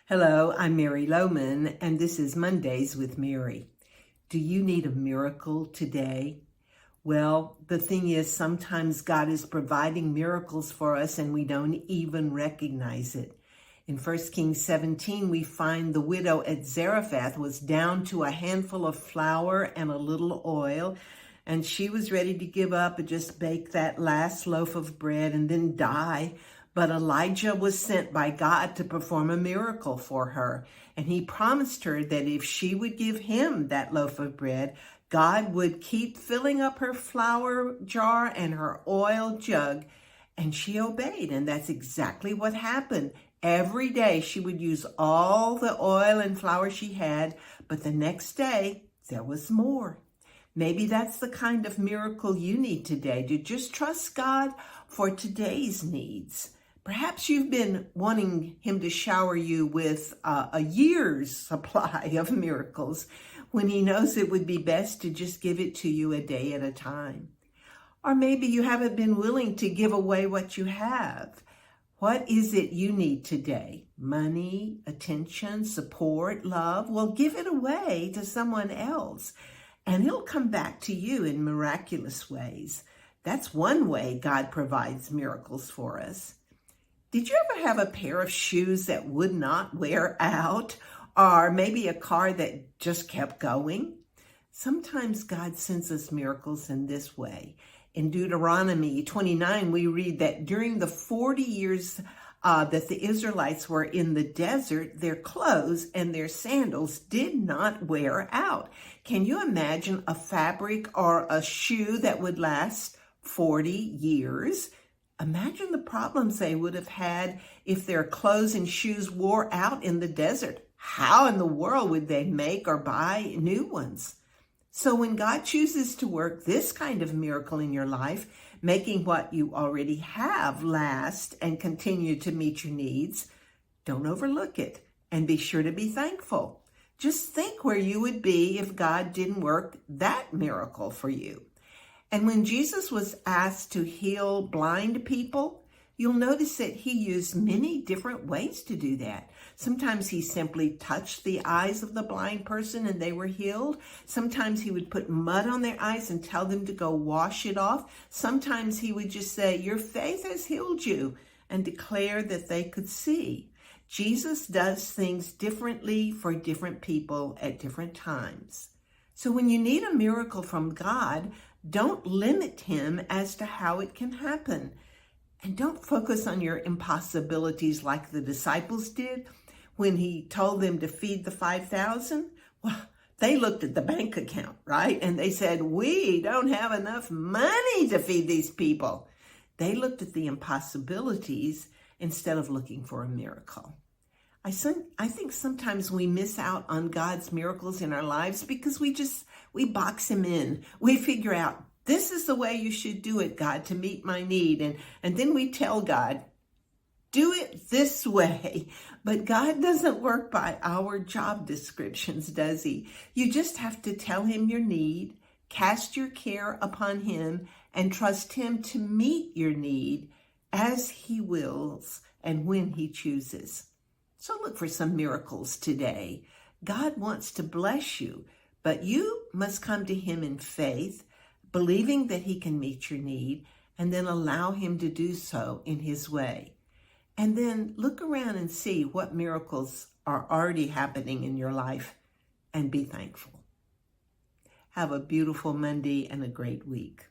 Hello, I'm Mary Lohman, and this is Mondays with Mary. Do you need a miracle today? Well, the thing is, sometimes God is providing miracles for us and we don't even recognize it. In 1 Kings 17, we find the widow at Zarephath was down to a handful of flour and a little oil, and she was ready to give up and just bake that last loaf of bread and then die. But Elijah was sent by God to perform a miracle for her. And he promised her that if she would give him that loaf of bread, God would keep filling up her flour jar and her oil jug. And she obeyed. And that's exactly what happened. Every day she would use all the oil and flour she had. But the next day, there was more. Maybe that's the kind of miracle you need today, to just trust God for today's needs. Perhaps you've been wanting him to shower you with a year's supply of miracles when he knows it would be best to just give it to you a day at a time. Or maybe you haven't been willing to give away what you have. What is it you need today? Money, attention, support, love? Well, give it away to someone else, and he'll come back to you in miraculous ways. That's one way God provides miracles for us. Did you ever have a pair of shoes that would not wear out? Or maybe a car that just kept going? Sometimes God sends us miracles in this way. In Deuteronomy 29, we read that during the 40 years that the Israelites were in the desert, their clothes and their sandals did not wear out. Can you imagine a fabric or a shoe that would last 40 years? Imagine the problems they would have had if their clothes and shoes wore out in the desert. How in the world would they make or buy new ones? So when God chooses to work this kind of miracle in your life, making what you already have last and continue to meet your needs, don't overlook it and be sure to be thankful. Just think where you would be if God didn't work that miracle for you. And when Jesus was asked to heal blind people, you'll notice that he used many different ways to do that. Sometimes he simply touched the eyes of the blind person and they were healed. Sometimes he would put mud on their eyes and tell them to go wash it off. Sometimes he would just say, "Your faith has healed you," and declare that they could see. Jesus does things differently for different people at different times. So when you need a miracle from God, don't limit him as to how it can happen. And don't focus on your impossibilities like the disciples did when he told them to feed the 5,000. Well, they looked at the bank account, right? And they said, "We don't have enough money to feed these people." They looked at the impossibilities instead of looking for a miracle. I think sometimes we miss out on God's miracles in our lives because we box him in. We figure out, this is the way you should do it, God, to meet my need. And then we tell God, do it this way. But God doesn't work by our job descriptions, does he? You just have to tell him your need, cast your care upon him, and trust him to meet your need as he wills and when he chooses. So look for some miracles today. God wants to bless you, but you must come to him in faith, believing that he can meet your need, and then allow him to do so in his way. And then look around and see what miracles are already happening in your life and be thankful. Have a beautiful Monday and a great week.